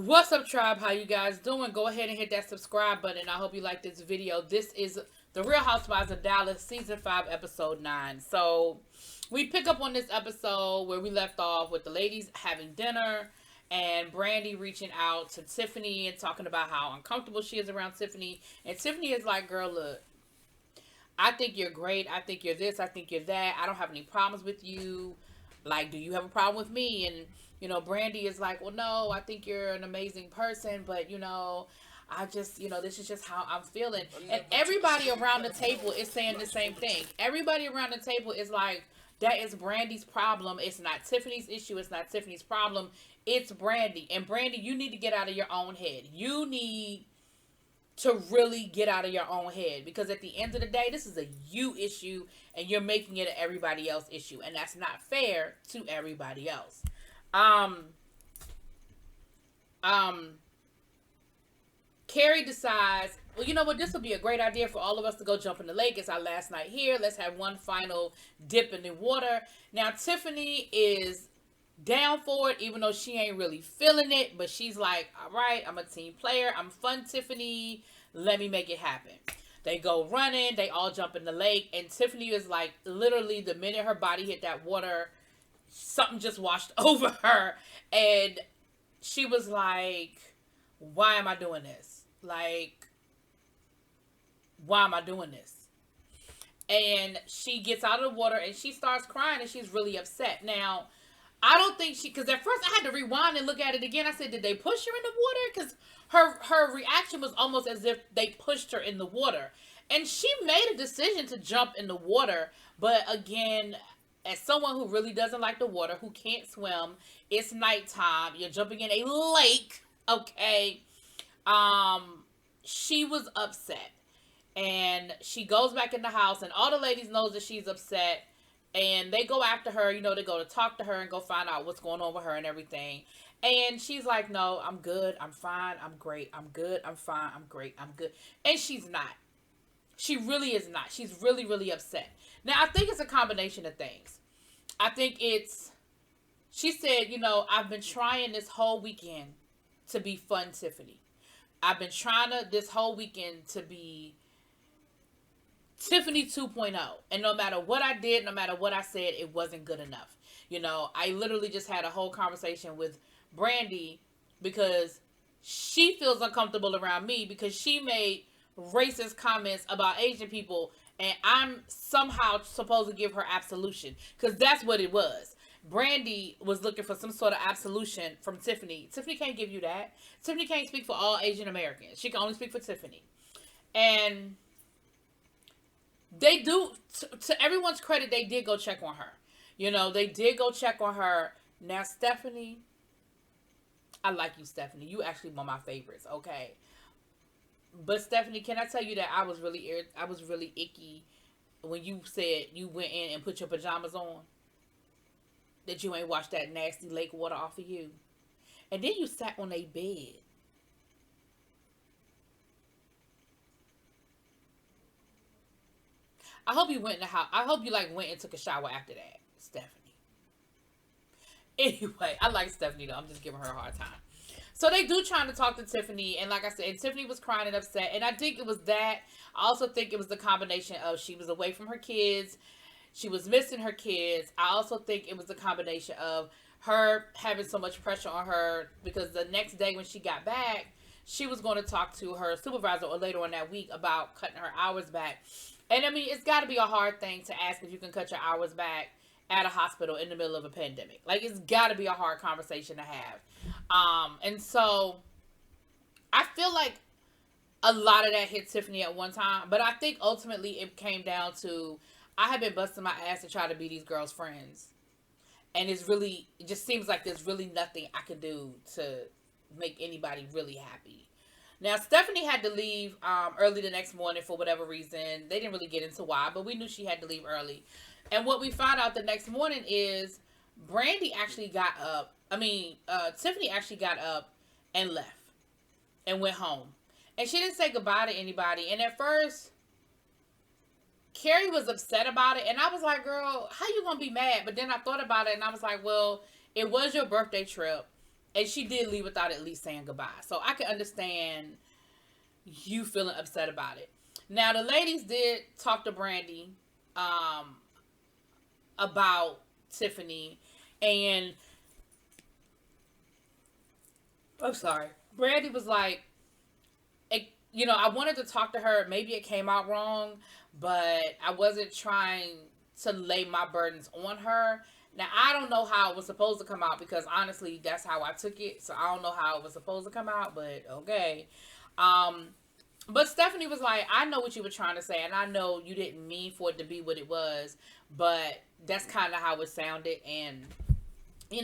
What's up, tribe? How you guys doing? Go ahead and hit that subscribe button. I hope you like this video. This is the Real Housewives of Dallas, season 5, episode 9. So we pick up on this episode where we left off with the ladies having dinner and Brandy reaching out to Tiffany and talking about how uncomfortable she is around Tiffany. And Tiffany is like, girl, look, I think you're great. I think you're this. I think you're that. I don't have any problems with you. Like, do you have a problem with me? And, Brandy is like, well, no, I think you're an amazing person, but, I just, this is just how I'm feeling. And everybody around the table is saying the same thing. Everybody around the table is like, that is Brandy's problem. It's not Tiffany's issue. It's not Tiffany's problem. It's Brandy. And Brandy, you need to get out of your own head. You need to really get out of your own head, because at the end of the day, this is a you issue and you're making it an everybody else issue, and that's not fair to everybody else. Carrie decides, well, you know what, this would be a great idea for all of us to go jump in the lake. It's our last night here. Let's have one final dip in the water. Now Tiffany is down for it, even though she ain't really feeling it, but she's like, all right, I'm a team player, I'm fun, Tiffany, let me make it happen. They go running, they all jump in the lake, and Tiffany is like, literally the minute her body hit that water, something just washed over her, and she was like, why am I doing this? Like, why am I doing this? And she gets out of the water and she starts crying and she's really upset. Now, I don't think because at first I had to rewind and look at it again. I said, did they push her in the water? Because her reaction was almost as if they pushed her in the water. And she made a decision to jump in the water. But again, as someone who really doesn't like the water, who can't swim, it's nighttime, you're jumping in a lake, okay? She was upset. And she goes back in the house and all the ladies knows that she's upset. And they go after her, they go to talk to her and go find out what's going on with her and everything. And she's like, no, I'm good. I'm fine. I'm great. I'm good. I'm fine. I'm great. I'm good. And she's not. She really is not. She's really, really upset. Now, I think it's a combination of things. I think she said, I've been trying this whole weekend to be fun, Tiffany. I've been trying this whole weekend to be Tiffany 2.0, and no matter what I did, no matter what I said, it wasn't good enough. I literally just had a whole conversation with Brandy because she feels uncomfortable around me because she made racist comments about Asian people, and I'm somehow supposed to give her absolution, because that's what it was. Brandy was looking for some sort of absolution from Tiffany. Tiffany can't give you that. Tiffany can't speak for all Asian Americans. She can only speak for Tiffany. And they do, to everyone's credit, they did go check on her. They did go check on her. Now, Stephanie, I like you, Stephanie. You actually one of my favorites, okay? But Stephanie, can I tell you that I was really icky when you said you went in and put your pajamas on? That you ain't washed that nasty lake water off of you. And then you sat on a bed. I hope you went in the house. I hope you went and took a shower after that, Stephanie. Anyway, I like Stephanie though. I'm just giving her a hard time. So they do trying to talk to Tiffany, and like I said, Tiffany was crying and upset. And I think it was that. I also think it was the combination of she was away from her kids. She was missing her kids. I also think it was the combination of her having so much pressure on her because the next day when she got back, she was going to talk to her supervisor or later on that week about cutting her hours back. And I mean, it's got to be a hard thing to ask if you can cut your hours back at a hospital in the middle of a pandemic. It's got to be a hard conversation to have. And so I feel like a lot of that hit Tiffany at one time, but I think ultimately it came down to, I have been busting my ass to try to be these girls' friends. And it just seems like there's really nothing I can do to make anybody really happy. Now, Stephanie had to leave early the next morning for whatever reason. They didn't really get into why, but we knew she had to leave early. And what we found out the next morning is Brandy actually got up. Tiffany actually got up and left and went home. And she didn't say goodbye to anybody. And at first, Carrie was upset about it. And I was like, girl, how you going to be mad? But then I thought about it and I was like, well, it was your birthday trip. And she did leave without at least saying goodbye. So I can understand you feeling upset about it. Now, the ladies did talk to Brandy about Tiffany. And I'm sorry. Brandy was like, I wanted to talk to her. Maybe it came out wrong, but I wasn't trying to lay my burdens on her. Now, I don't know how it was supposed to come out because honestly, that's how I took it. So I don't know how it was supposed to come out, but okay. But Stephanie was like, I know what you were trying to say, and I know you didn't mean for it to be what it was, but that's kind of how it sounded. And, you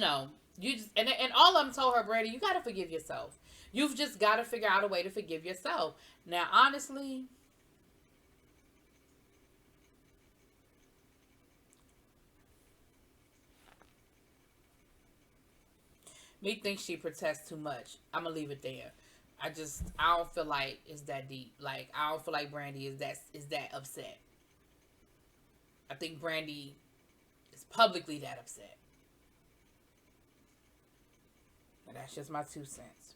just, and all of them told her, Brandy, you got to forgive yourself. You've just got to figure out a way to forgive yourself. Now, honestly, me thinks she protests too much. I'm going to leave it there. I don't feel like it's that deep. Like, I don't feel like Brandy is that upset. I think Brandy is publicly that upset. But that's just my 2 cents.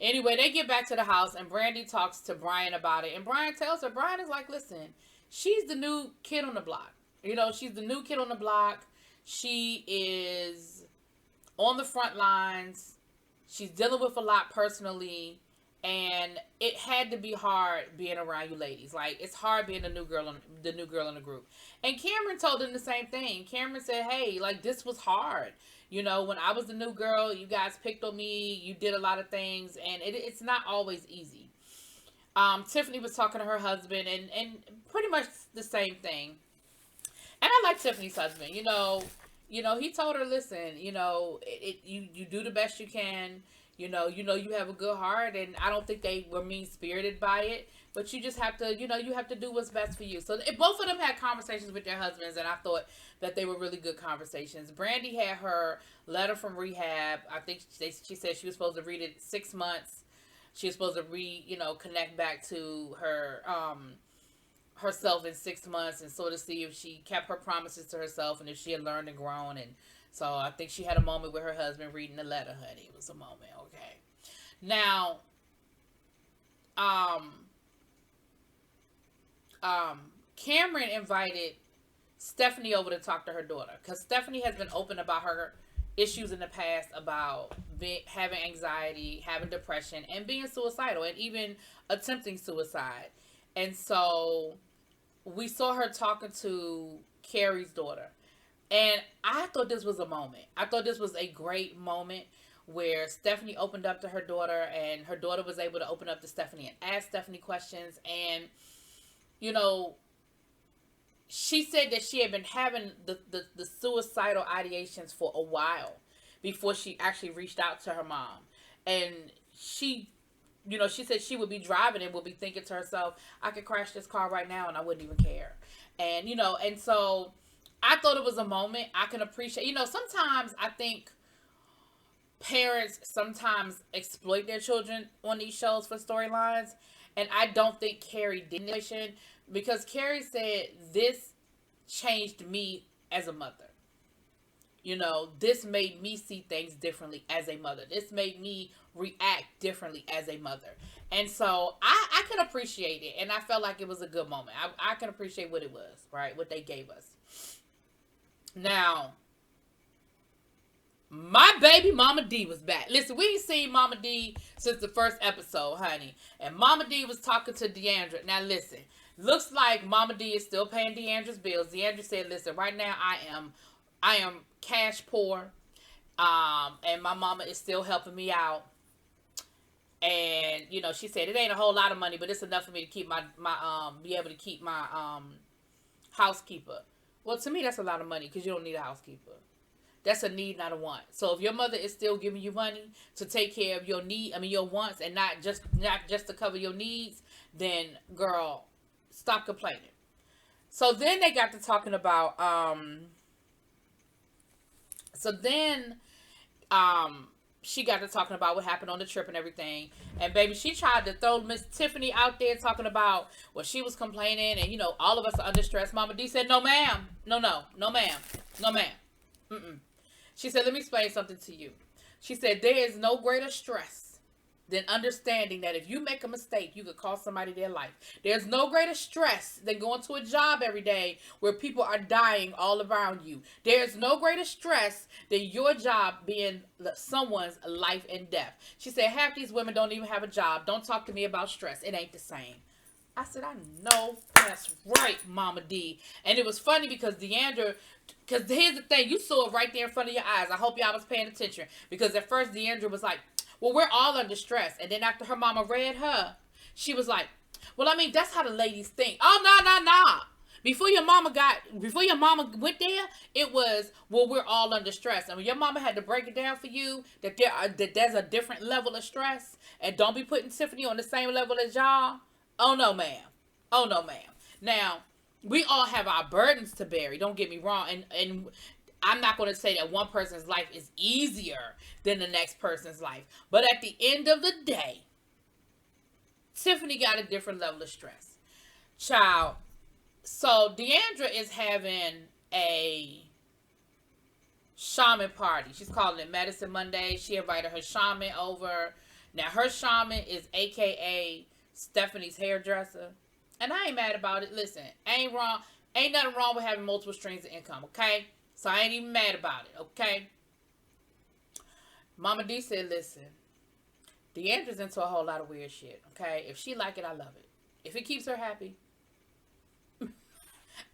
Anyway, they get back to the house and Brandy talks to Brian about it. And Brian tells her, Brian is like, listen, she's the new kid on the block. She's the new kid on the block. She is on the front lines. She's dealing with a lot personally. And it had to be hard being around you ladies. Like, it's hard being the new girl in the group. And Cameron told them the same thing. Cameron said, hey, like, this was hard. When I was the new girl, you guys picked on me. You did a lot of things. And it's not always easy. Tiffany was talking to her husband and pretty much the same thing. And I like Tiffany's husband. He told her, listen, you do the best you can. You have a good heart, and I don't think they were mean-spirited by it, but you just have to, you have to do what's best for you. So both of them had conversations with their husbands, and I thought that they were really good conversations. Brandy had her letter from rehab. I think she said she was supposed to read it 6 months. She was supposed to connect back to her, herself in 6 months and sort of see if she kept her promises to herself and if she had learned and grown. And so I think she had a moment with her husband reading the letter, honey. It was a moment, okay. Now, Cameron invited Stephanie over to talk to her daughter because Stephanie has been open about her issues in the past about having anxiety, having depression, and being suicidal, and even attempting suicide. And so we saw her talking to Carrie's daughter. And I thought this was a moment. I thought this was a great moment where Stephanie opened up to her daughter and her daughter was able to open up to Stephanie and ask Stephanie questions. And, she said that she had been having the suicidal ideations for a while before she actually reached out to her mom. And she said she would be driving and would be thinking to herself, I could crash this car right now and I wouldn't even care. And, and so I thought it was a moment I can appreciate. Sometimes I think parents sometimes exploit their children on these shows for storylines. And I don't think Carrie did it because Carrie said this changed me as a mother. This made me see things differently as a mother. This made me react differently as a mother. And so I can appreciate it. And I felt like it was a good moment. I can appreciate what it was, right? What they gave us. Now, my baby Mama D was back. Listen, we ain't seen Mama D since the first episode, honey. And Mama D was talking to Deandra. Now, listen. Looks like Mama D is still paying Deandra's bills. Deandra said, listen, right now I am cash poor. And my mama is still helping me out. And, she said it ain't a whole lot of money, but it's enough for me to keep be able to keep my housekeeper. Well, to me, that's a lot of money because you don't need a housekeeper. That's a need, not a want. So if your mother is still giving you money to take care of your your wants and not just to cover your needs, then girl, stop complaining. So then they got to talking about she got to talking about what happened on the trip and everything. And baby, she tried to throw Miss Tiffany out there talking about what she was complaining and all of us are under stress. Mama D said, no ma'am. No ma'am. No ma'am. Mm-mm. She said, let me explain something to you. She said, there is no greater stress than understanding that if you make a mistake, you could cost somebody their life. There's no greater stress than going to a job every day where people are dying all around you. There's no greater stress than your job being someone's life and death. She said, half these women don't even have a job. Don't talk to me about stress. It ain't the same. I said, I know that's right, Mama D. And it was funny because Deandra, because here's the thing, you saw it right there in front of your eyes. I hope y'all was paying attention. Because at first Deandra was like, well, we're all under stress. And then after her mama read her, she was like, well, I mean, that's how the ladies think. Oh, no. Before your mama went there, it was, well, we're all under stress. And when your mama had to break it down for you, that there's a different level of stress. And don't be putting Tiffany on the same level as y'all. Oh, no, ma'am. Oh, no, ma'am. Now, we all have our burdens to bear. Don't get me wrong. And I'm not going to say that one person's life is easier than the next person's life. But at the end of the day, Tiffany got a different level of stress. Child. So, Deandra is having a shaman party. She's calling it Medicine Monday. She invited her shaman over. Now, her shaman is a.k.a. Stephanie's hairdresser. And I ain't mad about it. Listen, ain't nothing wrong with having multiple streams of income, okay? So I ain't even mad about it, okay? Mama D said, listen, Deandra's into a whole lot of weird shit, okay? If she like it, I love it. If it keeps her happy.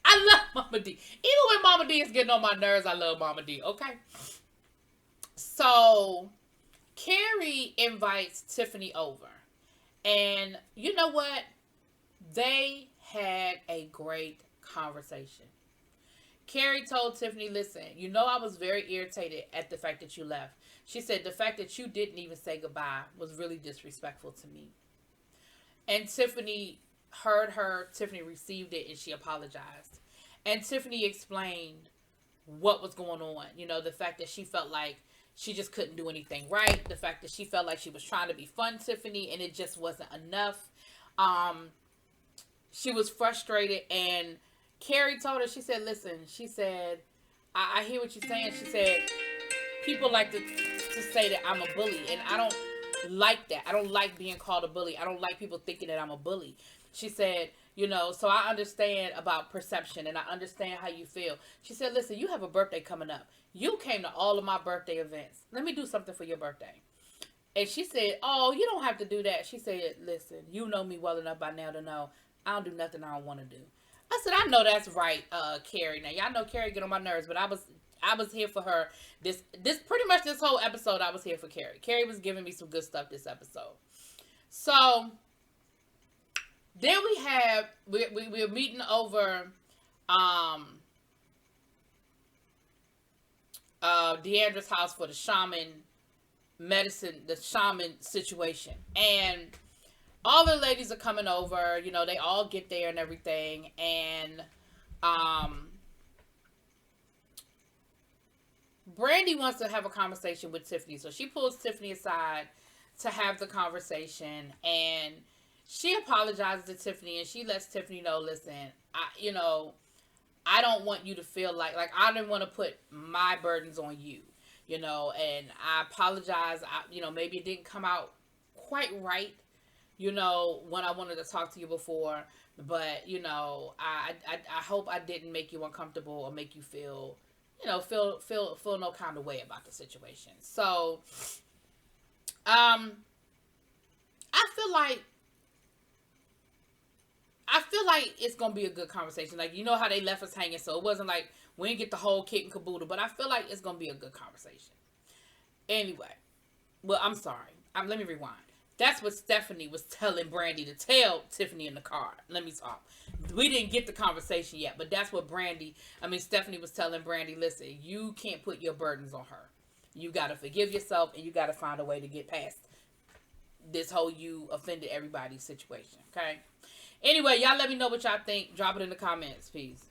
I love Mama D. Even when Mama D is getting on my nerves, I love Mama D, okay? So, Carrie invites Tiffany over. And you know what? They had a great conversation. Carrie told Tiffany, listen, you know I was very irritated at the fact that you left. She said the fact that you didn't even say goodbye was really disrespectful to me. And Tiffany heard her. Tiffany received it and she apologized. And Tiffany explained what was going on. You know, the fact that she felt like she just couldn't do anything right. The fact that she felt like she was trying to be fun, Tiffany, and it just wasn't enough. She was frustrated, and Carrie told her, she said, listen, she said, I hear what you're saying. She said, people like to say that I'm a bully, and I don't like that. I don't like being called a bully. I don't like people thinking that I'm a bully. She said, you know, so I understand about perception, and I understand how you feel. She said, listen, you have a birthday coming up. You came to all of my birthday events. Let me do something for your birthday. And she said, oh, you don't have to do that. She said, listen, you know me well enough by now to know I don't do nothing I don't want to do. I said, I know that's right, Carrie. Now, y'all know Carrie get on my nerves, but I was here for her. This pretty much this whole episode, I was here for Carrie. Carrie was giving me some good stuff this episode. So, then we're meeting over Deandra's house for the shaman situation. And all the ladies are coming over, you know, they all get there and everything. And Brandy wants to have a conversation with Tiffany. So she pulls Tiffany aside to have the conversation, and she apologizes to Tiffany, and she lets Tiffany know, listen, I don't want you to feel like I didn't want to put my burdens on you, you know, and I apologize. Maybe it didn't come out quite right, you know, when I wanted to talk to you before, but, you know, I hope I didn't make you uncomfortable or make you feel, you know, feel no kind of way about the situation. So, I feel like it's going to be a good conversation. Like, you know how they left us hanging, so it wasn't like we didn't get the whole kit and caboodle, but I feel like it's going to be a good conversation. Anyway, well, I'm sorry. Let me rewind. That's what Stephanie was telling Brandy to tell Tiffany in the car. Let me stop. We didn't get the conversation yet, but that's what Stephanie was telling Brandy, listen, you can't put your burdens on her. You got to forgive yourself, and you got to find a way to get past this whole you offended everybody situation, okay? Anyway, y'all let me know what y'all think. Drop it in the comments. Peace.